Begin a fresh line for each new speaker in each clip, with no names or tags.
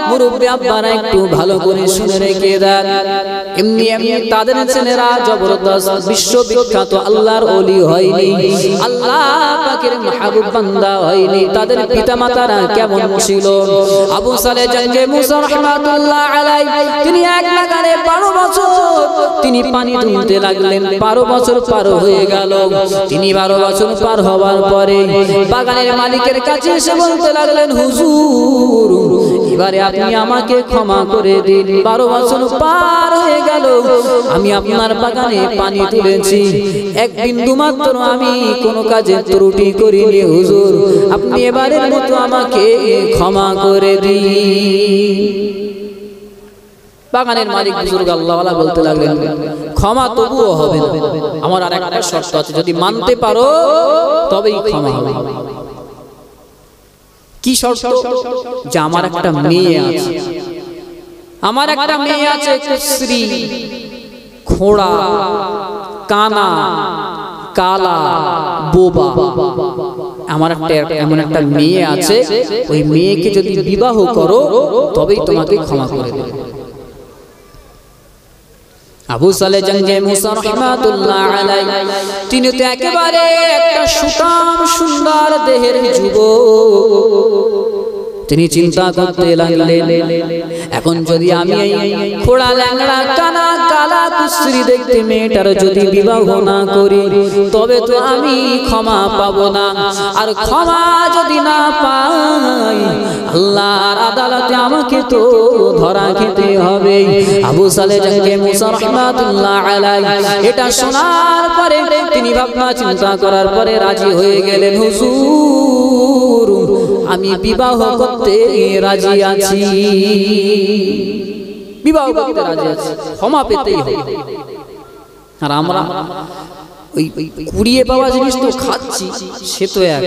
মুরব্বি আব্বারা একটু ভালো করে শুনে রেখে দেন। এমনি এমনি তাদের ছেলেরা জবরদস্ত বিশ্ববিখ্যাত আল্লাহর ওলি হয়নি, আল্লাহ পাকের মাহবুব বান্দা হয়নি। তাদের পিতামাতারা কেমন ছিল? আবু সালেহ জঙ্গে মুসা রাহমাতুল্লাহ আলাইহি তিনি এক লাগারে 12 বছর তিনি পানি তুলতে লাগলেন। 12 বছর পার হয়ে গেল। তিনি 12 বছর পার হওয়ার পরে বাগানের মালিকের কাছে এসে বলতে লাগলেন, হুজুর এবারে আপনি আমাকে ক্ষমা করে দিন। 12 বছর পার হয়ে গেল, আমি আপনার বাগানে পানি তুলেছি, এক বিন্দু মাত্র আমি কোনো কাজে ত্রুটি করিনি হুজুর, আপনি এবারের মতো আমাকে ক্ষমা করে দিন। বাগানের মালিক বুজুর্গ আল্লাহওয়ালা বলতে লাগলেন, ক্ষমা তবুও হবে না, আমার আর একটা শর্ত আছে, যদি মানতে পারো তবেই ক্ষমা হবে। কি শর্ত? যে আমার একটা মেয়ে আছে, আমার একটা মেয়ে আছে, কুশ্রী, খোড়া, কানা, কালা, বোবা, আমার একটা এমন একটা মেয়ে আছে, ওই মেয়েকে যদি বিবাহ করো তবেই তোমাকে ক্ষমা করে দেব। আবু সালেহ জঙ্গে মুসা রাহমাতুল্লাহ আলাইহি তিনি তো একেবারে একটা সুঠাম সুন্দর দেহের যুবক। তিনি চিন্তা করতে লাগলেন, এখন যদি আমি খোড়া, ল্যাংড়া, কানা, কালা, কুশ্রী দেখতে মেয়েটার যদি বিবাহ না করি তবে তো আমি ক্ষমা পাবো না। আর ক্ষমা যদি না পাই আল্লাহর আদালতে আমাকে তো ধরা খেতে হবে। আবু সালেহ জঙ্গে মুসা রাহমাতুল্লাহ আলাইহি এটা শোনার পরে তিনি ভাবনা চিন্তা করার পরে রাজি হয়ে গেলেন, হুজুর আমি বিবাহ করতে রাজি আছি, বিবাহ করতে রাজি আছি, ক্ষমা পেতেই হবে। আর আমরা ওই কুড়িয়ে পাওয়া জিনিস তো খাচ্ছি, সে তো এক,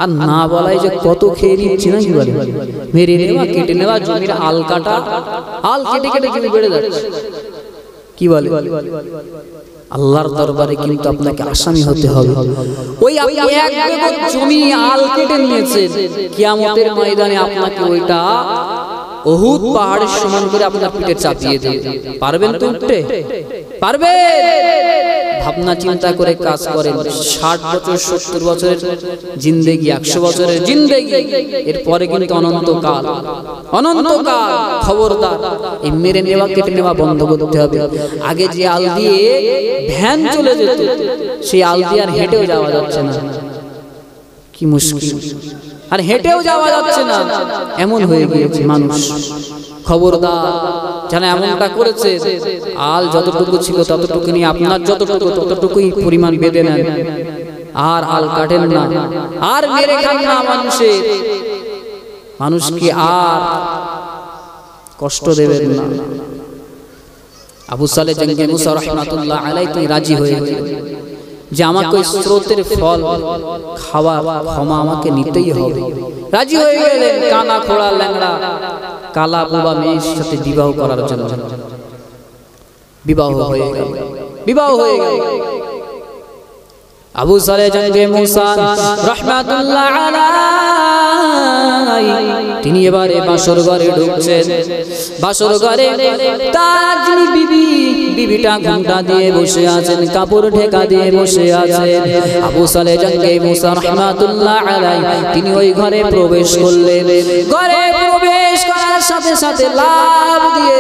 আর না বলাই যে কত খেয়ে নিচ্ছি না, কি বলে মেরে নেওয়া, কেটে নেওয়া, জমির আল কাটা, আল কেটে কেটে জমি বেড়ে যাচ্ছে, কি বলে আল্লাহর দরবারে কিন্তু আপনাকে আসামি হতে হবে। ওই আপনি এক বিঘা জমি আল কেটে নিয়েছেন, কিয়ামতের ময়দানে আপনাকে ওইটা উহুদ পাহাড়ের সমান করে আপনার পিঠে চাপিয়ে দেবে। পারবেন তো উঠতে? পারবে? ভাবনা চিন্তা করে কাজ করেন। 60 বছর 70 বছরের জিন্দেগি, 100 বছরের জিন্দেগি, এরপরে কিন্তু অনন্তকাল, অনন্তকাল। খবরদার এই মেরে নেওয়া, কেটে নেওয়া বন্ধ করতে হবে। আগে যে আল দিয়ে ভ্যান চলে যেত, সেই আল দিয়ে আর হেঁটেও যাওয়া যাচ্ছে না, কি মুশকিল, আর হেঁটেও যাওয়া যাচ্ছে না, এমন হয়ে গিয়েছে মানুষ। খবরদার যারা এমনটা করেছে, আল যতটুকু ছিল ততটুকু নিয়ে আপনার যতটুকু ততটুকুই পরিমাণ বেঁধে নেন, আর আল কাটেন না, আর মেরে খান না মানুষের, মানুষকে আর কষ্ট দেবেন না। আবু সালেহ জঙ্গে মুসা রাহমাতুল্লাহ আলাইহি তিনি রাজি হয়ে গেলেন যে আমাকে ওই স্রোতের ফল খাওয়া, ক্ষমা আমাকে নিতেই হবে। রাজি হয়ে গেলেন কানা, খোড়া, ল্যাংড়া, কালা, বোবা মেয়ের সাথে বিবাহ করার জন্য। বিবাহ হয়ে গেল, বিবাহ হয়ে গেল। আবু সালেহ জঙ্গে মুসা রাহমাতুল্লাহ আলাইহি তিনি এবারে বাসর ঘরে ঢুকছেন। বাসর ঘরে তার যিনি বিবিটা ঘুমটা দিয়ে বসে আছেন, কাপড় ঢেকা দিয়ে বসে আছেন। আবু সালেহ জঙ্গে মুসা রাহমাতুল্লাহ আলাইহি তিনি ওই ঘরে প্রবেশ করলেন। ঘরে প্রবেশ করার সাথে সাথে লাফ দিয়ে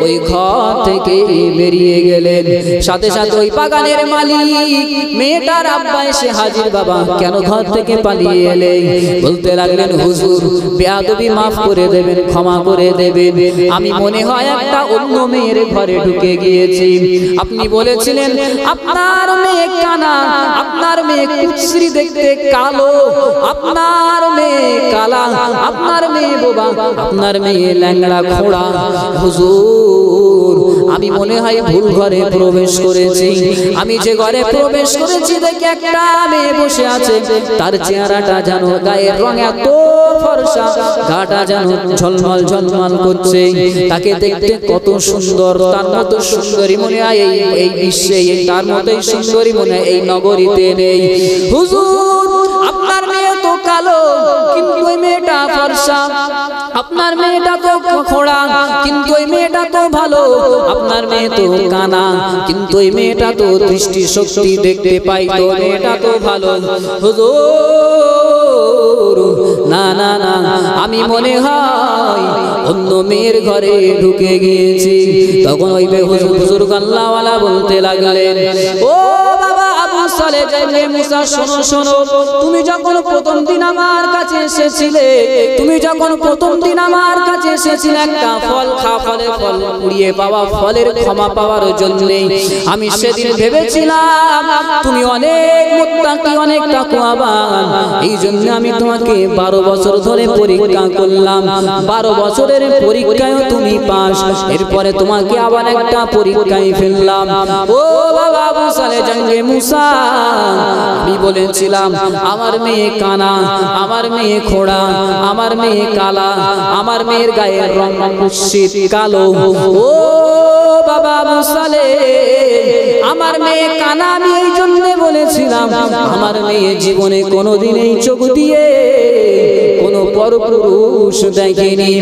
ওই ঘর থেকে বেরিয়ে গেলেন। সাথে সাথে ওই বাগানের মালিক মেয়েটার আব্বা এসে হাজির। বাবা কেন ঘর থেকে পালিয়ে এলে? বলতে লাগলেন, হুজুর বেয়াদবি মাফ করে দেবেন, ক্ষমা করে দেবেন, আমি মনে হয় একটা অন্য মেয়ের ঘরে ঢুকে গিয়েছি। আপনি বলেছিলেন আপনার মেয়ে কানা, আপনার মেয়ে কুশ্রী দেখতে কালো, আপনার মেয়ে কালা, আপনার মেয়ে বোবা, আপনার মেয়ে ল্যাংড়া, খোড়া। হুজুর আমি মনে হয় ভুল ঘরে প্রবেশ করেছি। আমি যে ঘরে প্রবেশ করেছি দেখে একটা মেয়ে বসে আছে, তার চেহারাটা যেন, গায়ের রং এত ফর্সা, গাটা যেন ঝলমল ঝলমল করছে, তাকে দেখতে কত সুন্দর, তার মতো সুন্দরী মনে হয় এই বিশ্বে, তার মতোই সুন্দরী মনে হয় এই নগরীতে নেই। হুজুর আপনার মেয়ে তো কালো, কিন্তু ওই মেয়েটা ফর্সা, আপনার মেয়েটা তো খোড়া কিন্তু ওই মেয়েটা তো ভালো, আপনার মেয়ে তো কানা কিন্তু ওই মেয়েটা তো দৃষ্টি শক্তি দেখতে পাই, তো মেয়েটা তো ভালো। হুজুর না না না, আমি মনে হয় অন্য মেয়ের ঘরে ঢুকে গিয়েছি। তখন ওই বুজুর্গ আল্লাহওয়ালা বলতে লাগলেন, ও বাবা আবু সালেহ ইবনে মুসা, শোনো শোনো, তুমি যখন প্রথম দিন আমার কাছে এসেছিলে, তুমি যখন প্রথম দিন আমার কাছে এসেছিলে একটা ফল ফলের ফল কুড়িয়ে পাওয়া, ফলের ক্ষমা পাওয়ার জন্য আমি সেদিন ভেবেছিলাম তুমি অনেক মুত্তাকি, অনেক তাকওয়াবান, এই জন্য আমি তোমাকে 12 বছর ধরে পরীক্ষা করলাম। 12 বছরের পরীক্ষায় তুমি পাস, এরপরে তোমাকে আবার একটা পরীক্ষায় ফেললাম। ও বাবা আবু সালেহ ইবনে মুসা, আমি বলেছিলাম আমার মেয়ে কানা, আমার মেয়ে খোড়া, আমার মেয়ে কালা, আমার মেয়ের গায়ের রং শীত কালো। ও বাবা আবু সালেহ, আমার মেয়ে কানা, আমি এই জন্য বলেছিলাম আমার মেয়ে জীবনে কোনোদিন এই চোখ দিয়ে কোনো পরপুরুষ দেখেনি।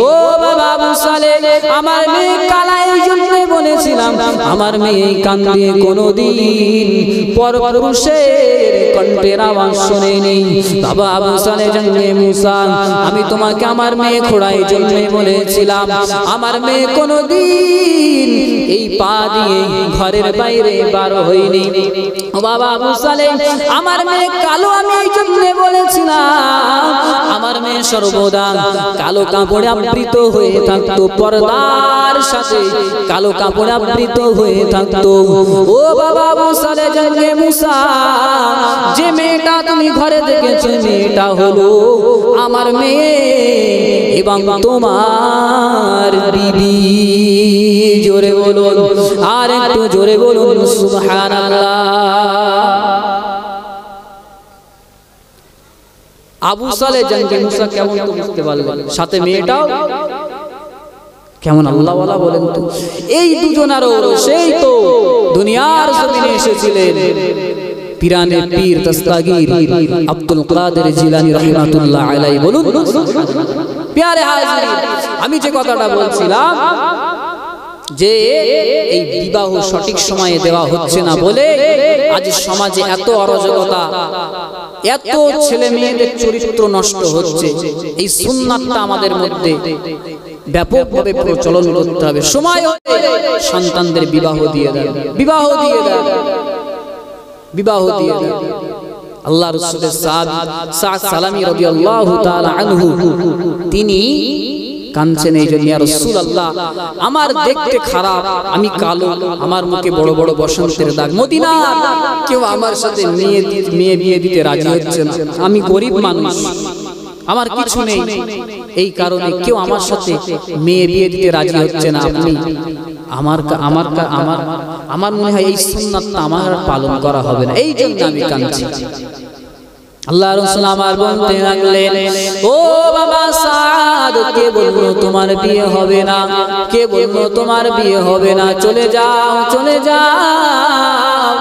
ও বাবা আবু সালেহ, আমার মেয়ে কালা, এই জন্য বলেছিলাম আমার মেয়ে কান দিয়ে কোনোদিন পরপুরুষের কণ্ঠের আওয়াজ শোনেনি। বাবা আবু সালেহ ইবনে মুসা, আমি তোমাকে আমার মেয়ে খোড়া এই জন্য বলেছিলাম আমার মেয়ে কোনোদিন এই পা দিয়ে ঘরের বাইরে বার হয়নি। ও বাবা আবু সালেহ, আমার মেয়ে কালো, আমি এই জন্য বলেছিলাম আমার মেয়ে সর্বদা কালো কাপড়ে আবৃত হয়ে থাকতো, পর্দার সাথে কালো কাপড়ে আবৃত হয়ে থাকতো। ও বাবা আবু সালেহ ইবনে মুসা, যে মেয়েটা তুমি ঘরে দেখেছো মেয়েটা হলো আমার মেয়ে এবং তোমার বিবি। জোরে বলুন, আর একটু জোরে বলুন সুবহানাল্লাহ। আবু সালেহ ইবনে মুসা কেমন তো বুঝতে পারলেন, সাথে মেয়েটাও কেমন আল্লাহ ওয়ালা বলেন তো। এই দুজনারও সেই তো দুনিয়ার জমিনে এসেছিলেন পিরানে পীর দস্তগীর আব্দুল কাদের জিলানী রাহমাতুল্লাহ আলাইহি। বলুন প্যারে হাজির, আমি যে কথাটা বলছিলাম যে এই বিবাহ সঠিক সময়ে দেওয়া হচ্ছে না বলে আজ সমাজে এত অরাজকতা, এত ছেলে মেয়েদের চরিত্র নষ্ট হচ্ছে। এই সুন্নাতটা আমাদের মধ্যে ব্যাপকভাবে প্রচলন করতে হবে। সময় হলে সন্তানদের বিবাহ দিয়ে দেন, বিবাহ দিয়ে দেন, বিবাহ দিয়ে দেন। আল্লাহ রাসূলের সাহাবী সাদ সালামী রাদিয়াল্লাহু তাআলা আনহু তিনি কাঁদছেন এই জন্য, ইয়া রাসূলুল্লাহ আমার দেখতে খারাপ, আমি কালো, আমার মুখে বড় বড় বসন্তের দাগ, মদিনার কেউ আমার সাথে মেয়ে বিয়ে দিতে রাজি হচ্ছে না, আমি গরিব মানুষ, আমার কিছু নেই, এই কারণে কেউ আমার সাথে মেয়ে বিয়ে দিতে রাজি হচ্ছে না। আপনি আমার মনে হয় এই সুন্নাতটা আমার পালন করা হবে না, এই জন্য আমি কাঁদছি। আল্লাহ রাসূল আমার বলতে লাগলেন, ও বাবা সাদ, কে বললো তোমার বিয়ে হবে না, কে বললো তোমার বিয়ে হবে না, চলে যাও, চলে যাও,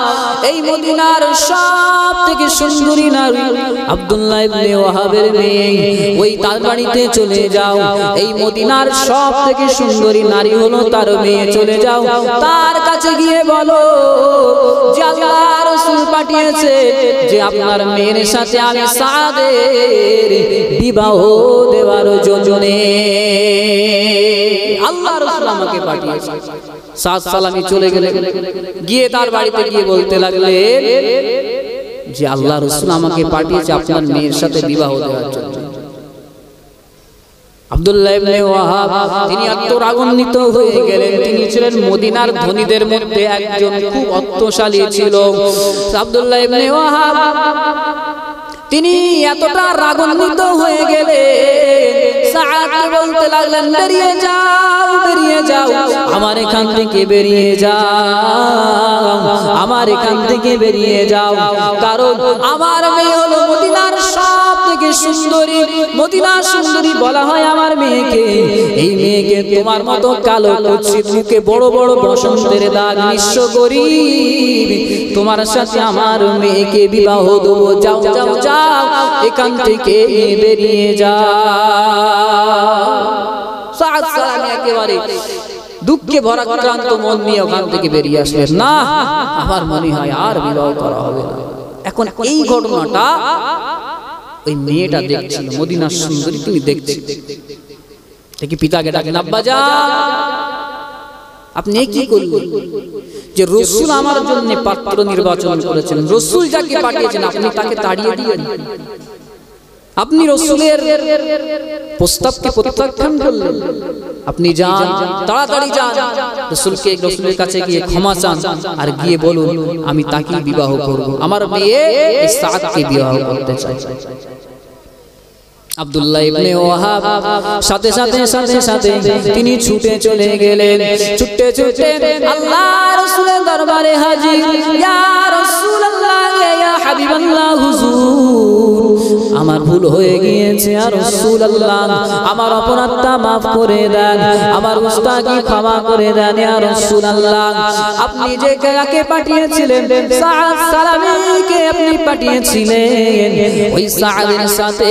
এই মদিনার সব থেকে সুন্দরী নারী আব্দুল্লাহ ইবনে ওয়াহাবের মেয়ে, ওই তার বাড়িতে চলে যাও, এই মদিনার সব থেকে সুন্দরী নারী হলো তার মেয়ে, চলে যাও, তার কাছে গিয়ে বলো যে আল্লাহ রাসূল পাঠিয়েছে যে আপনার মেয়ের সাথে আমি সাদের বিবাহ দেওয়ার জন্য আল্লাহ রাসূল আমাকে পাঠিয়েছে। সাদ সালামী চলে গেলেন, গিয়ে তার বাড়িতে গিয়ে বলতে লাগলেন যে আল্লাহ রাসূল আমাকে পাঠিয়েছে আপনার মেয়ের সাথে বিবাহ দেওয়ার জন্য। আব্দুল্লাহ ইবনে ওয়াহাব তিনি আত্মরাগান্বিত হয়ে গেলেন, তিনি ছিলেন মদিনার ধনীদের মধ্যে একজন, খুব অর্থশালী ছিল আব্দুল্লাহ ইবনে ওয়াহাব। তিনি এতটা রাগান্বিত হয়ে গেলেন, সাদকে বলতে লাগলেন বেরিয়ে যাও, বেরিয়ে যাও, আমার এখান থেকে বেরিয়ে যাও, আমার এখান থেকে বেরিয়ে যাও, কারণ আমার মেয়ে হলো মদিনার সব থেকে সুন্দরী, মদিনা সুন্দরী বলা হয় আমার মেয়েকে। এই মেয়েকে তোমার মতো কালো কুৎসিত মুখে বড় বড় বসন্তের দাগ, নিঃস্ব গরীব, তোমার সাথে আমার মেয়েকে বিবাহ দেবো। যাও যাও যাও, এখান থেকে বেরিয়ে যাও। সাদ সালামী একেবারে দুঃখে ভরা ক্লান্ত মন নিয়ে ওখান থেকে বেরিয়ে আসলেন। না, আমার মনে হয় আর বিবাহ করা হবে না। এখন এই ঘটনাটা ওই মেয়েটা দেখছিল, মদিনার সুন্দরী, তুমি দেখছি দেখি পিতাকে ডাকেন, আব্বা যান, আপনি কি করলেন? যে রাসূল আমার জন্য পাত্র নির্বাচন করেছেন, রাসূল যাকে পাঠিয়েছেন আপনি তাকে তাড়িয়ে দিলেন। আপনি রাসূলের প্রস্তাবকে প্রত্যাখ্যান করলেন। আপনি যান, তাড়াতাড়ি যান, রাসূলের কাছে গিয়ে ক্ষমা চান, আর গিয়ে বলুন আমি তাকে বিবাহ করব, আমার মেয়ে সাদকে বিবাহ করতে চাই। আব্দুল্লাহ ইবনে ওয়াহাব সাথে সাথে সাথে সাথে তিনি ছুটে চলে গেলেন। ছুটে ছুটে আল্লাহ রাসূলের দরবারে হাজির। ইয়া রাসূলুল্লাহ, ইয়া হাবিবাল্লাহ, হুজুর আমার ভুল হয়ে গিয়েছে, ইয়া রাসূলুল্লাহ আমার অপরাধটা maaf করে দেন, আমার গুস্তাখি ক্ষমা করে দেন। ইয়া রাসূলুল্লাহ আপনি যে কাকে পাঠিয়েছিলেন, সাদ সালামীকে আপনি পাঠিয়েছিলেন, ওই সাদের সাথে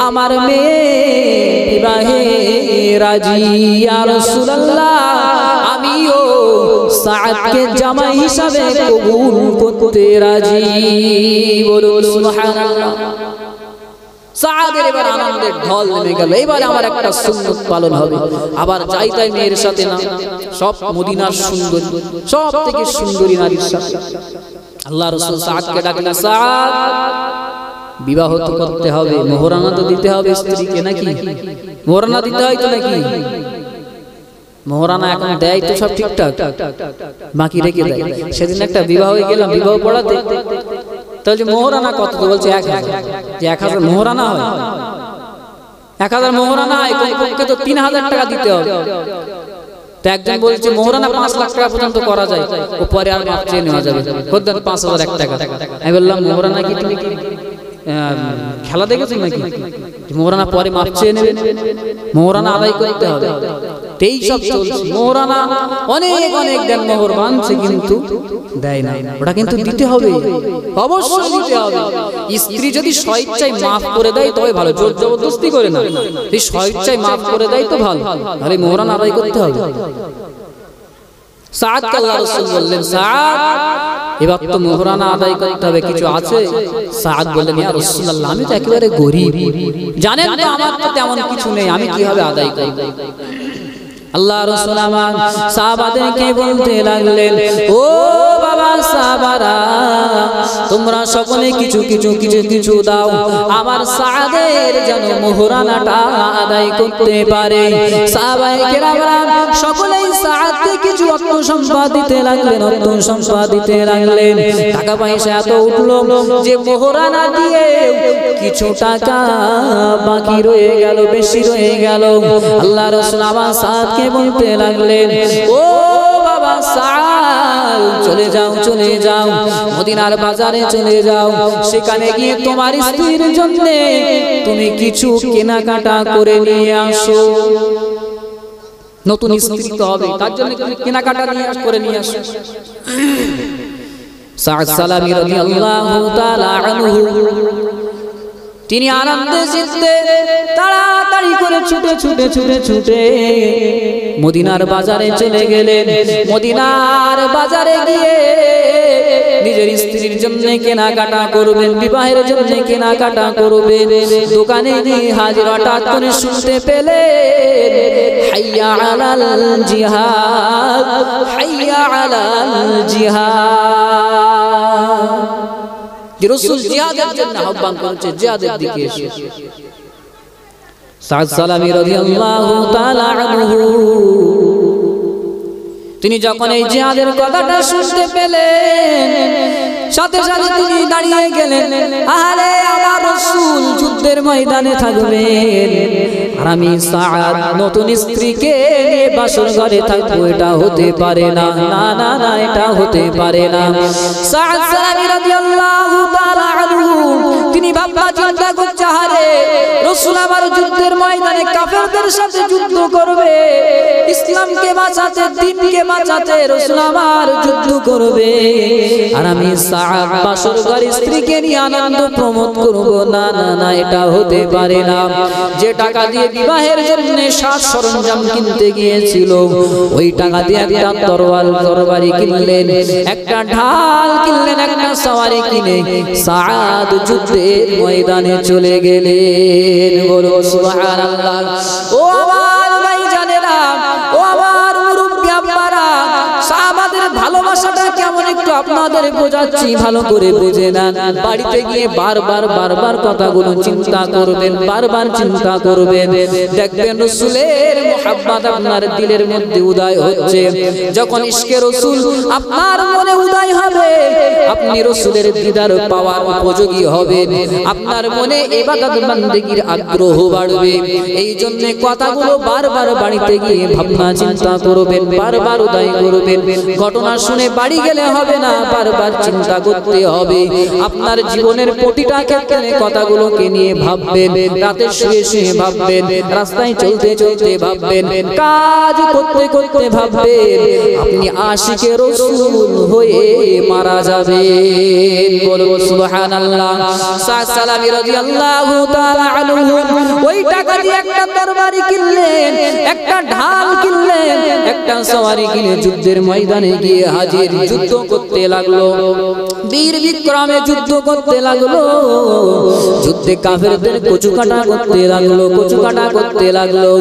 আমার মেয়ে বিবাহে রাজি। ইয়া রাসূলুল্লাহ আমিও সাদকে জামাই হিসাবে কবুল করতে রাজি। বলুন সুবহানাল্লাহ। সাদের এবার আনন্দের ঢল নেমে গেল। এবার আমার একটা সুন্নত পালন হবে। আবার যাই তাই মেয়ের সাথে না, সব মদিনার সুন্দরী, সব থেকে সুন্দরী নারীর সাথে। আল্লাহ রাসূল সাদকে ডাকলেন, সাদ বিবাহ তো করতে হবে, মোহরানা তো দিতে হবে স্ত্রীকে, নাকি? মোহরানা দিতে হয় তো নাকি? মোহরানা এখন দেয় তো সব ঠিকঠাক, বাকি রেখে দেয়। সেদিন একটা বিবাহে গেলাম, বিবাহ পড়াতে, তাহলে মোহরানা কত? তো বলছে 1000। যে 1000 মোহরানা হয়? 1000 মোহরানা হয়, কমপক্ষে তো 3000 টাকা দিতে হবে। তো একজন বলছে মোহরানা 5 লাখ টাকা পর্যন্ত করা যায়, ও পরে আর মাপ চেয়ে নেওয়া যাবে, খোদ্দার 5001 টাকা। আমি বললাম মোহরানা কি তুমি কি খেলা দেখেছো নাকি? মোহরানা পরে মাপ চেয়ে নেবে, মোহরানা আদায় করতে হবে। এই সব চলছে। মোহরানা অনেক অনেক দেন, মোহর বাঁধছে কিন্তু দেয় না, ওটা কিন্তু দিতে হবে, অবশ্যই দিতে হবে। স্ত্রী যদি স্বেচ্ছায় মাফ করে দেয় তবে ভালো, জোর জবরদস্তি করে না। এই স্বেচ্ছায় মাফ করে দেয় তো ভালো, তাহলে মোহরানা আদায় করতে হবে। সাদকে আল্লাহ রাসূল বললেন, সাদ এবার তো মোহরানা আদায় করতে হবে, কিছু আছে? সাদ বললেন, ইয়া রাসূলুল্লাহ আমি তো একেবারে গরীব, জানেন তো আমার তো তেমন কিছু নেই, আমি কিভাবে আদায় করব? আল্লাহ রাসূল আমার সাহাবাদেরকে বলতে লাগলেন, ও বাবা সাহাবারা, তোমরা সকলে কিছু কিছু কিছু কিছু দাও, আমার সাদের যেন মোহরানাটা আদায় করতে পারে। সাহাবায়ে কেরামরা সকলেই সাদকে কিছু অর্থ সম্পদ দিতে লাগলেন, অর্থ সম্পদ দিতে লাগলেন। টাকা পয়সা এত উঠলো যে মোহরানা দিয়ে কিছু টাকা বাকি রয়ে গেল, বেশি রয়ে গেল। আল্লাহ রাসূল আমার সাদকে বলতে লাগলেন, ও বাবা সাদ, চলে যাও চলে যাও, মদিনার বাজারে চলে যাও, সেখানে গিয়ে তোমার স্ত্রীর জন্য তুমি কিছু কেনাকাটা করে নিয়ে আসো। নতুন স্ত্রী তো হবে, তার জন্য তুমি কেনাকাটা করে নিয়ে আসো। সাদ সালামী রাদিয়াল্লাহু তাআলা আনহু তিনি আনন্দে জিততে তাড়াতাড়ি করে ছুটে ছুটে ছুটে ছুটে মদিনার বাজারে চলে গেলেন। মদিনার বাজারে গিয়ে নিজের স্ত্রীর জন্য কেনাকাটা করবেন, বিবাহের জন্য কেনাকাটা করবেন। দোকানে গিয়ে হাজির, হঠাৎ করে শুনতে পেলেন, হাইয়া আলাল জিহাদ, হাইয়া আলাল জিহাদ। রাসূল জিহাদের জন্য আহ্বান করেছে, জিহাদের দিকে এসো। সাদ সালামী রাদিয়াল্লাহু তাআলা আনহু তিনি যখন এই জিহাদের কথাটা শুনতে পেলেন, সাথে সাথে তিনি দাঁড়িয়ে গেলেন। আরে আমার রাসূল যুদ্ধের ময়দানে থাকবেন, আর আমি সাদ নতুন স্ত্রীকে নিয়ে বাসর ঘরে থাকবো, এটা হতে পারে না, না না না, এটা হতে পারে না। সাদ সালামী রাদিয়াল্লাহু তাআলা আনহু তিনি ভাবনা চিন্তা করছে, আরে রাসূল আমার যুদ্ধের ময়দানে কাফেরদের সাথে যুদ্ধ করবে, ইসলামকে বাঁচাতে, দ্বীনকে বাঁচাতে রাসূল আমার যুদ্ধ করবে, আর আমি সাআদ বাসর ঘরে স্ত্রীকে নিয়ে আনন্দ প্রমোদ করব। না না না, এটা হতে পারে না। যে টাকা দিয়ে বিবাহের জন্য সাজ সরঞ্জাম কিনতে গিয়েছিল, ওই টাকা দিয়ে একটা তরবারি কিনলেন, একটা ঢাল কিনলেন, একটা সওয়ারি কিনে সাআদ যুদ্ধের ময়দানে চলে গেলেন। বলো সুবহানাল্লাহ। ও আমার ভাইজানেরা, ও আমার মুরব্বি আব্বারা, সাহাবাদের ভালোবাসাটা কেমন একটু আপনাদের বোঝাচ্ছি, ভালো করে বুঝে নেন। বাড়িতে গিয়ে বারবার কথাগুলো চিন্তা করবেন, বারবার চিন্তা করবেন, দেখবেন রাসূলের মুহাব্বত আপনার দিলের মধ্যে উদয় হচ্ছে। যখন ইশকে রাসূল আপনার মনে উদয় হবে, আপনি রাসূলের দিদার পাওয়ার উপযোগী হবেন, আপনার মনে ইবাদত বندگির আগ্রহ বাড়বে। এই জন্য কথাগুলো বারবার বাড়িতে গিয়ে ভাবনা চিন্তা করবেন, বারবার উদয় করবেন। ঘটনা শুনে বাড়ি গেলে হবে না, বারবার চিন্তা করতে হবে। আপনার জীবনের প্রতিটা ক্ষেত্রে কথাগুলোকে নিয়ে ভাববেন, রাতে শুয়ে শুয়ে ভাববেন, রাস্তায় চলতে চলতে ভাববেন, কাজ করতে করতে ভাববেন, আপনি আশিকে রাসূল হয়ে মারা যাবেন। বলো সুবহানাল্লাহ। সাদ সালামি রাদিয়াল্লাহু তাআলা আনহু ওই টাকা দিয়ে একটা তরবারি কিনলেন, একটা ঢাল কিনলেন, একটা সওয়ারি কিনে যুদ্ধের ময়দানে গিয়ে হাজির, যুদ্ধ করতে লাগলো, বীর বিক্রমে যুদ্ধ করতে লাগলো। যুদ্ধে কাফেরদের কচুকাটা করতে লাগলো, কচুকাটা করতে লাগলো।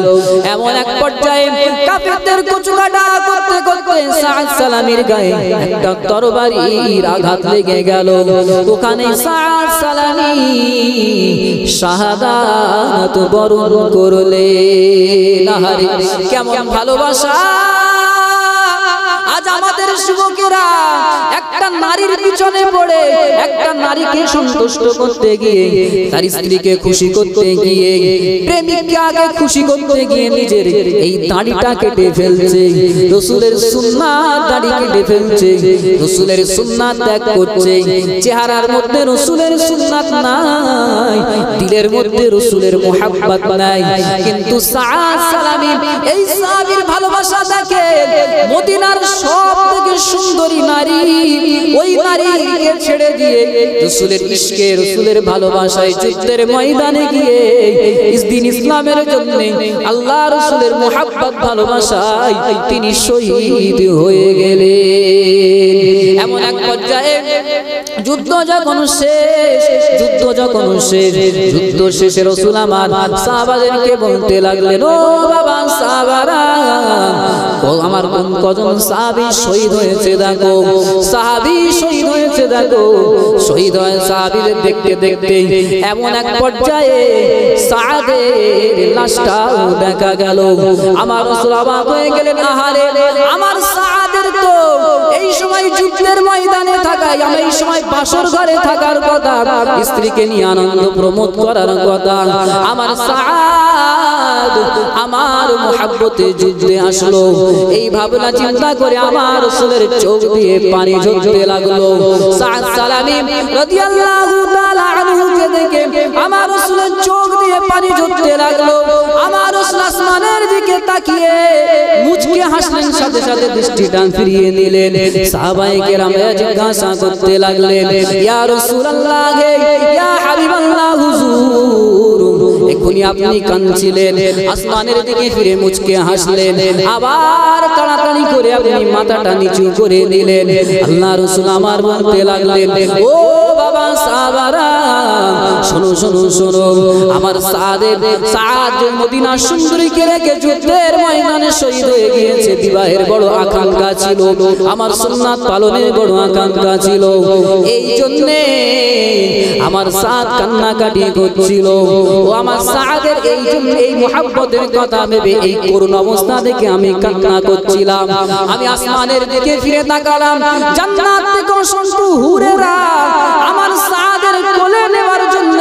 এমন এক পর্যায়ে কাফেরদের কচুকাটা করতে করতে সাদ সালামির গায়ে একটা তরবারির আঘাত লেগে গেল। ওখানে সাদ সালামি শাহাদাত বরণ করলেন। আহারে কেমন ভালোবাসা! আজ আমাদের যুবকেরা একটা নারীর পিছনে পড়ে, একটা নারীকে সন্তুষ্ট করতে গিয়ে, তার স্ত্রীকে খুশি করতে গিয়ে, প্রেমিককে আগে খুশি করতে গিয়ে নিজের এই দাড়িটা কেটে ফেলছে, রাসূলের সুন্নাত দাড়ি কেটে ফেলছে, রাসূলের সুন্নাত ত্যাগ করছে। চেহারার মধ্যে রাসূলের সুন্নাত নাই, দিলের মধ্যে রাসূলের মুহাব্বত নাই। কিন্তু সাআদ সালামি এই সাহাবীর ভালোবাসা দেখে, মদিনার সবথেকে সুন্দরী নারী, ওই নারীকে ছেড়ে দিয়ে রাসূলের ইশকে, রাসূলের ভালোবাসায় যুদ্ধের ময়দানে গিয়ে দিন ইসলামের জন্য, আল্লাহ রাসূলের মুহাব্বত ভালোবাসায় তিনি শহীদ হয়ে গেলেন। এমন এক পর্যায়ে যুদ্ধ যখন শেষ, যুদ্ধ শেষে রাসূল আমার সাহাবাদেরকে বলতে লাগলেন, ও বাবা সাহাবারা, আমার কজন সাহাবী শহীদ হয়েছে দেখো, সাহাবী শহীদ হয়েছে দেখো। শহীদ হয় সাহাবীদের দেখতে দেখতে এমন এক পর্যায়ে সাআদের লাশটাও দেখা গেল। আমার রাসূল অবাক হয়ে গেলেন, আহারে আমার সাআদের তো এই সময় যুদ্ধের ময়দানে থাকাই, আমি এই সময় বাসর ঘরে থাকার কথা, স্ত্রীকে নিয়ে আনন্দ প্রমোদ করার কথা, আমার সাআদ আমার মুহাব্বতে যুদ্ধে আসলো। এই ভাবনা চিন্তা করে আমার রাসূলের চোখ দিয়ে পানি ঝরতে লাগলো। সাআদ সালামি রাদিয়াল্লাহু তাআলা আনহুকে দেখে আমার রাসূলের চোখ দিয়ে পানি ঝরতে লাগলো। আমার রাসূল আসমানের দিকে তাকিয়ে মুচকি হাসলেন, সাথে সাথে দৃষ্টিটা ফিরিয়ে নিলেন। সাহাবায়ে কেরাম জিজ্ঞাসা করতে লাগলেন, ইয়া রাসূলুল্লাহ, ইয়া হাবিবাল্লাহ, হুজুর এখনি আপনি কাঁদছিলেন, আসমানের দিকে ফিরে মুচকে হাসলেন, আবার তাড়াতাড়ি করে আপনি মাথাটা নিচু করে নিলেন। আল্লাহ রাসূল আমার বলতে লাগলেন, ও বাবা সাহাবারা, শোনো শোনো শোনো, আমার সাআদ মদিনা সুন্দরীকে রেখে যুদ্ধের ময়দানে শহীদ হয়ে গিয়েছে। বিবাহের বড় আকাঙ্ক্ষা ছিল, আমার সুন্নাত পালনের বড় আকাঙ্ক্ষা ছিল, এই জন্য আমার সাআদ কান্নাকাটি করছিল। ও আমার সাআদের এই মুহাব্বতের কথা ভেবে, এই করুণ অবস্থা দেখে আমি কান্না করছিলাম। আমি আসমানের দিকে ফিরে তাকালাম, জান্নাত থেকে অসংখ্য হুরেরা আমার সাআদের কোলে নেওয়ার জন্য,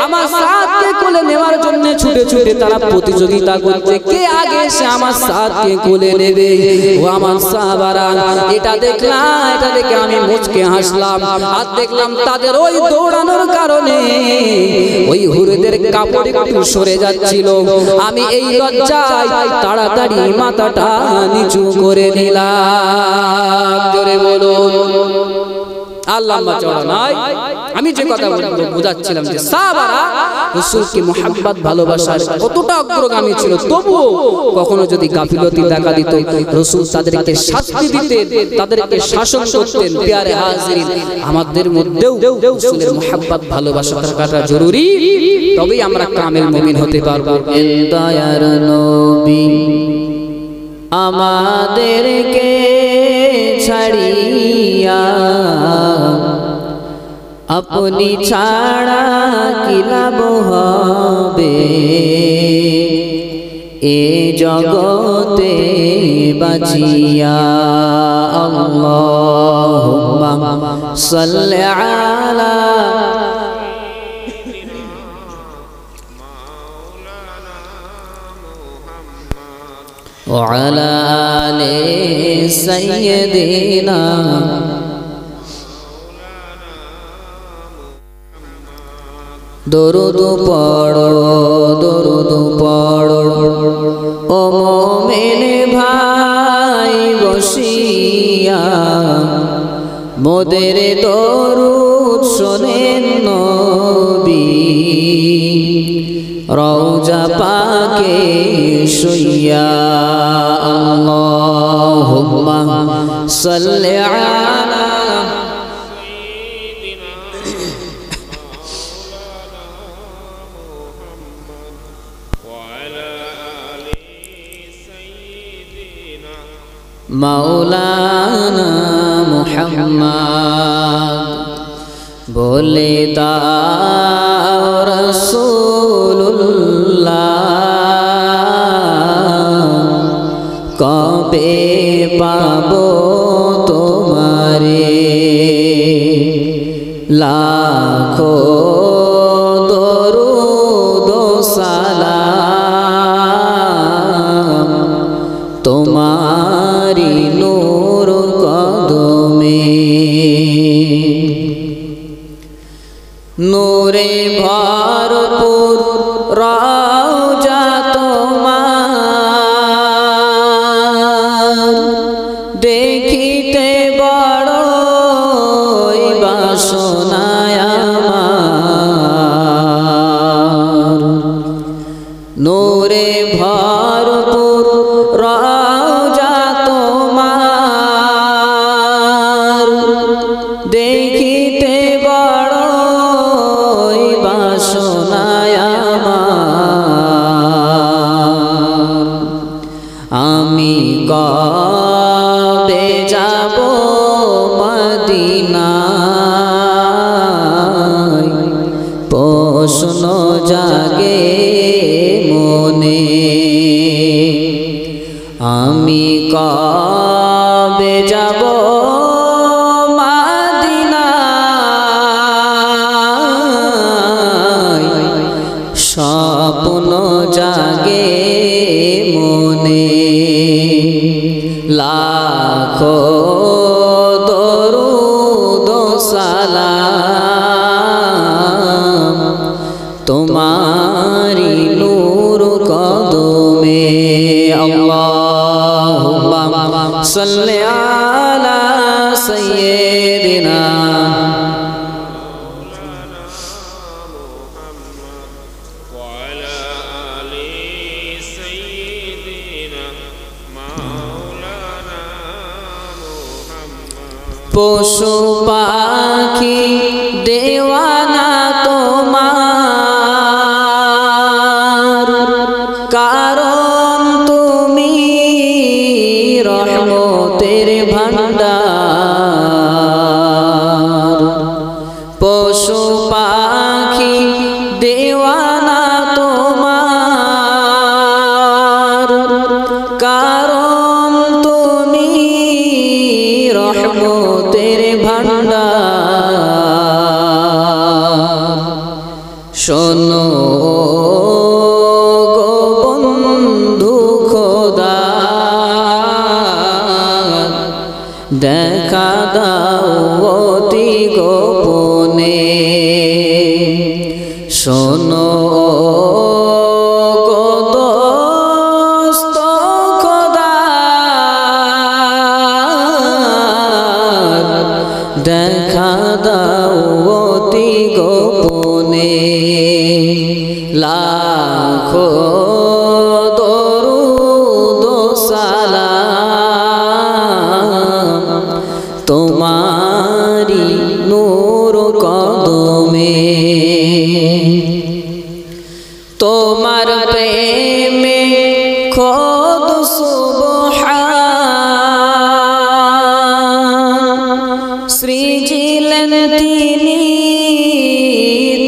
আমার সাআদকে কোলে নেওয়ার জন্য ছুটে ছুটে তারা প্রতিযোগিতা করছে, কে আগে এসে আমার সাথকে কোলে নেবে। ও আমার সাহাবারা, এটা দেখলাম, এটা দেখে আমি মুচকে হাসলাম। আর দেখলাম তাদের ওই দৌড়ানোর কারণে ওই হুরদের কাপড় একটু সরে যাচ্ছিল। আমি এই লজ্জায় তাড়াতাড়ি মাথাটা নিচু করে নিলাম। জোরে বলুন আল্লাহুম্মা চড়া নাই। আমি যে কথা বুঝাচ্ছিলাম যে সাহাবারা রাসূলকে মুহাব্বত ভালোবাসার কতটা অগ্রগামী ছিল, তবুও কখনো যদি গাফিলতি দেখা দিত রাসূল তাদেরকে শাস্তি দিতেন, তাদেরকে শাসন করতেন। প্যারে হাজিরিন, আমাদের মধ্যেও রাসূলের মুহাব্বত ভালোবাসা থাকাটা জরুরি, তবেই আমরা কামেল মুমিন হতে পারবো। দয়ার নবী আমাদেরকে ছাড়িয়া আপনি ছাড়া কি লাভ হবে, এ জগতে বাঁচিয়া। আল্লাহুম্মা সাল্লি আলা وعلى آل سيدنا দরুদ পড়ো, দরুদ পড়ো ও মুমিন ভাই বসিয়া, মোদের দরুদ শোনেন নবী রওজা পাকে শুইয়া। আল্লাহুম্মা সাল্লি আলা মাওলানা মুহাম্মদ। বলে দাও রাসূলুল্লাহ, কবে পাবো তোমারে, লাখো দরুদ সালাম তোমারি নূর কদমে। নূরে ভরপুর রওজা তোমার, দেখিতে বড়ই বাসনা আমার। নূরে ভরপুর রওজা তোমার, দেখিতে বড়ই বাসনা আমার। আমি কবে যাব মদিনায়, প্রশ্ন জাগে মনে। আমি কবে যাব মদিনায়, স্বপ্ন জাগে মনে। লাখো দরুদ সালাম তোমারি নূর কদমে। আল্লাহুম্মা সাল্লি আলা সাইয়্যিদিনা পশু পাখি দেওয়ানা তোমার, কারণ তুমি রহমতের ভান্ডার। পশু পাখি দেওয়ানা তোমার, কারণ তুমি রহমতের ভান্ডার। শোনো গো গোপনে শোনো দেখা দাও অতি গোপনে লাখো দরুদ সালাম তোমারি নূর কদমে তোমার প্রেমে খোদ সুবহান সৃজিলেন তিনি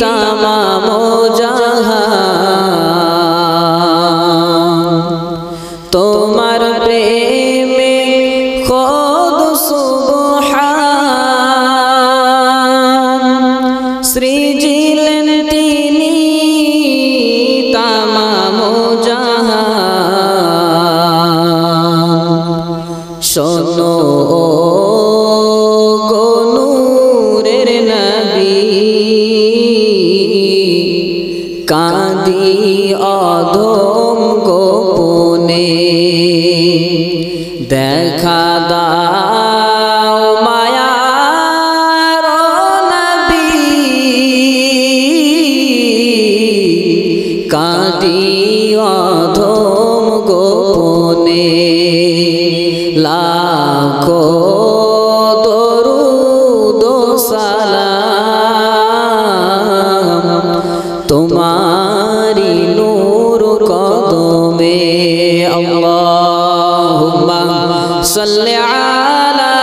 তামাম জাহান তোমার প্রেমে খোদ সুবহান সৃজিলেন তিনি তামাম জাহান শোনো কাঁদি অধম গোপনে দেখা দাও মায়ার নবী কাঁদি অধম গোপনে লাখো দরুদ সালাম তোমারি নূর কদমে আল্লাহুম্মা সাল্লি আলা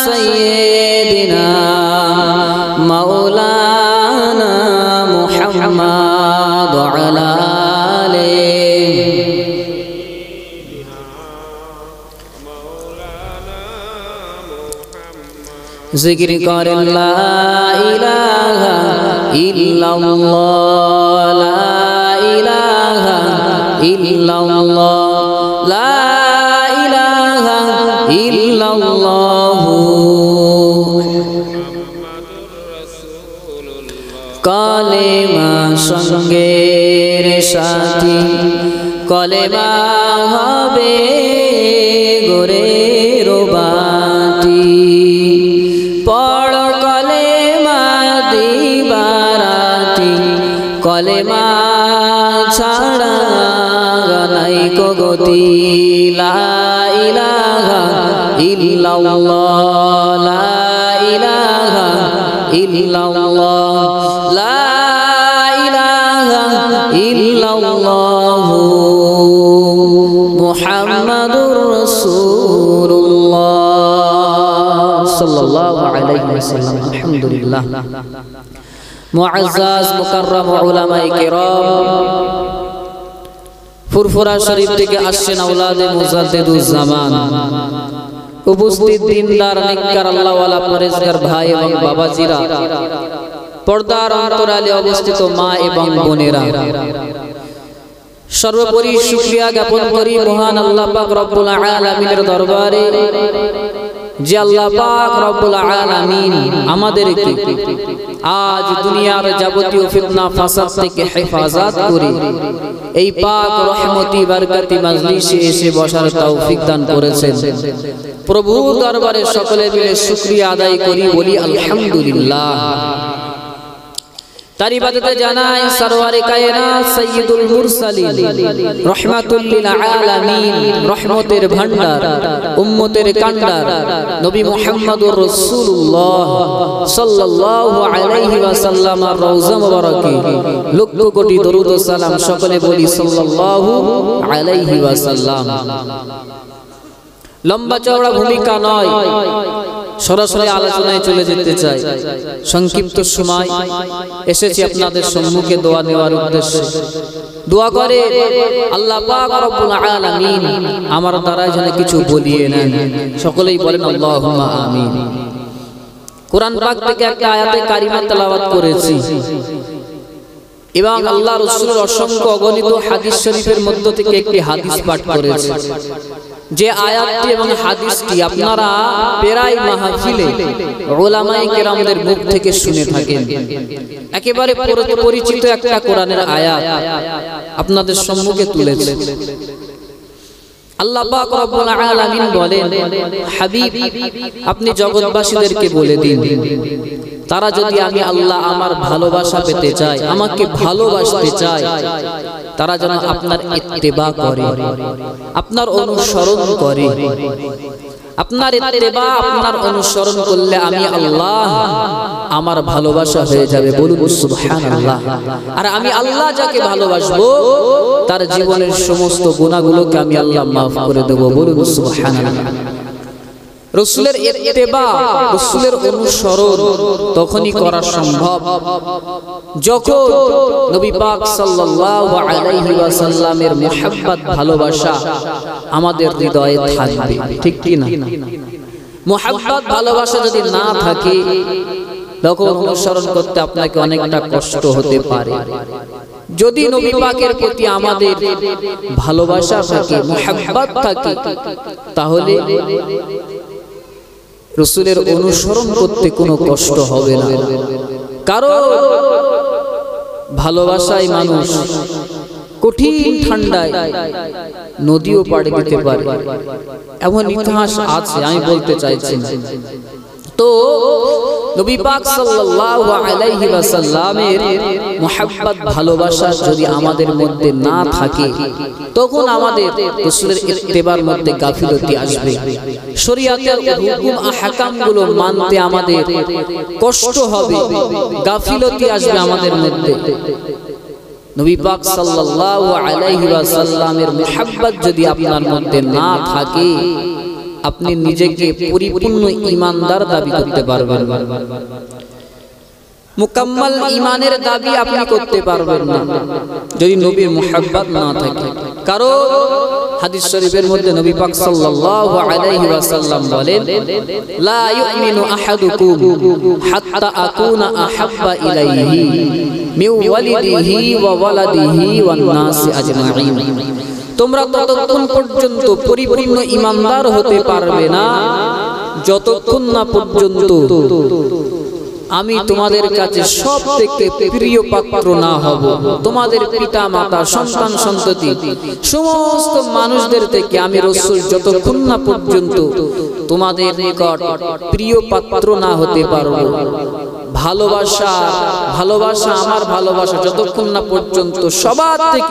সাইয়্যিদিনা মাওলানা মুহাম্মদ ওয়া আলা আলিহি জিকির করে লা ইলাহা ইল্লাল্লাহ লা ইলাহা ইল্লাল্লাহ লা ইলাহা ইল্লাল্লাহ কলেমা সঙ্গের সাথী কলেমা হবে গোরের বাতি পড় কলেমা দিবারাতি কলেমা ছাড়া নাই গতি লা ইলাহা ইল্লাল্লাহ লা ইলাহা ইল্লাল্লাহ লা ইলাহা ইল্লাল্লাহ মুহাম্মাদুর রাসূলুল্লাহ সাল্লাল্লাহু আলাইহি ওয়াসাল্লাম আলহামদুলিল্লাহ মুআজ্জাজ মুকাররম উলামায়ে কিরাম ফুরফুরা শরীফ থেকে আসছেন আওলাদে মুজাদ্দিদুজ জামান উপস্থিত দিনদার নেককার আল্লাহওয়ালা পরেজগার ভাই এবং বাবাজিরা পর্দার অন্তরালে অবস্থিত মা এবং বোনেরা সর্বোপরি শুকরিয়া জ্ঞাপন করি মহান আল্লাহ পাক রব্বুল আলামিনের দরবারে যে আল্লাহ পাক রব্বুল আলামিন আমাদেরকে আজ দুনিয়ার যাবতীয় ফিতনা ফাসাদ থেকে হেফাজত করে এই পাক রহমতি বরকতি মজলিসে এসে বসার তৌফিক দান করেছেন প্রভু দরবারে সকলে মিলে শুকরিয়া আদায় করি বলি আলহামদুলিল্লাহ তার ইবাদতে জানাই সরওয়ারে কায়নাত সাইয়্যিদুল মুরসালিন রাহমাতুল লিল আলামিন রহমতের ভান্ডার উম্মতের কান্ডার নবী মুহাম্মদুর রাসূলুল্লাহ সাল্লাল্লাহু আলাইহি ওয়াসাল্লামের রওজা মুবারকে লক্ষ কোটি দরুদ ও সালাম সকলে বলি সাল্লাল্লাহু আলাইহি ওয়াসাল্লাম লম্বা চওড়া ভূমিকা নয় সরাসরি আলোচনায় চলে যেতে চাই সংক্ষিপ্ত সময় এসেছি আপনাদের সম্মুখে দোয়া নেওয়ার উদ্দেশ্যে দোয়া করে আল্লাহ পাক রব্বুল আলামিন আমার দ্বারা যেন কিছু বলিয়ে নেন সকলেই বলেন আল্লাহুম্মা আমিন কোরআন পাক থেকে একটা আয়াতে কারিমা তেলাওয়াত করেছি এবং আল্লাহ রাসূলের অসংখ্য অগণিত হাদিস শরীফের মধ্য থেকে একটি হাদিস পাঠ করেছে, যে আয়াতটি এবং হাদিসটি আপনারা প্রায় মাহফিলে উলামায়ে কেরামদের মুখ থেকে শুনে থাকেন। একেবারে পরিচিত একটা কোরআনের আয়াত আপনাদের সম্মুখে তুলেছে। আল্লাহ পাক রব্বুল আলামিন বলেন, হাবিব আপনি জগৎবাসীদেরকে বলে দিন, তারা যদি আমি আল্লাহ আমার ভালোবাসা পেতে চায়, আমাকে ভালোবাসতে চায়, তারা যেন আপনার ইত্তেবা করে, আপনার অনুসরণ করে। আপনার ইত্তেবা, আপনার অনুসরণ করলে আমি আল্লাহ আমার ভালোবাসা হয়ে যাবে। বলুন সুবহানাল্লাহ। আর আমি আল্লাহ যাকে ভালোবাসবো তার জীবনের সমস্ত গুনাহগুলোকে আমি আল্লাহ মাফ করে দেব। বলুন সুবহানাল্লাহ। রাসূলের ইত্তেবা, রাসূলের অনুসরণ তখনই করা সম্ভব যখন নবী পাক সাল্লাল্লাহু আলাইহি ওয়াসাল্লামের মুহাব্বত, ভালোবাসা আমাদের হৃদয়ে থাকবে। ঠিক কি না? মুহাব্বত, ভালোবাসা যদি না থাকে তখন অনুসরণ করতে আপনাকে অনেকটা কষ্ট হতে পারে। যদি নবী পাকের প্রতি আমাদের ভালোবাসা থাকে, মুহাব্বত থাকে, তাহলে রাসূলের অনুসরণ করতে কোনো কষ্ট হবে না। কারণ ভালোবাসায় মানুষ কঠিন ঠান্ডায় নদীও পাড়ি দিতে পারে, এমন ইতিহাস আছে, আমি বলতে চাইছি না। তো নবী পাক সাল্লাল্লাহু আলাইহি ওয়াসাল্লামের মুহাব্বত, ভালোবাসা যদি আমাদের মধ্যে না থাকে তখন আমাদের রাসূলের ইত্তেবার মধ্যে গাফিলতি আসবে। শরীয়তের হুকুম আহকামগুলো মানতে আমাদের কষ্ট হবে, গাফিলতি আসবে আমাদের মধ্যে। নবী পাক সাল্লাল্লাহু আলাইহি ওয়াসাল্লামের মুহাব্বত যদি আপনার মধ্যে না থাকে, আপনি নিজেকে পরিপূর্ণ ঈমানদার দাবি করতে পারবেন না। মুকাম্মাল ঈমানের দাবি আপনি করতে পারবেন না যদি নবীর মুহাব্বত না থাকে। কারণ হাদিস শরীফের মধ্যে নবী পাক সাল্লাল্লাহু আলাইহি ওয়াসাল্লাম বলেন, লা ইউমিনু আহাদুকুম হাত্তা আকুনা আহাব্বা ইলাইহি মিন ওয়ালিদিহি ওয়া ওয়ালাদিহি ওয়ান নাসি আজমাইন। তোমরা ততক্ষণ পর্যন্ত পরিপূর্ণ ঈমানদার হতে পারবে না যতক্ষণ না পর্যন্ত আমি তোমাদের কাছে সবথেকে প্রিয় পাত্র না হব। তোমাদের পিতা মাতা, সন্তান সন্ততি, সমস্ত মানুষদের থেকে আমি রাসূল যতক্ষণ না পর্যন্ত তোমাদের নিকট প্রিয় পাত্র না হতে পারবো। ভালোবাসা, ভালোবাসা, আমার ভালোবাসা যতক্ষণ না পর্যন্ত সবার থেকে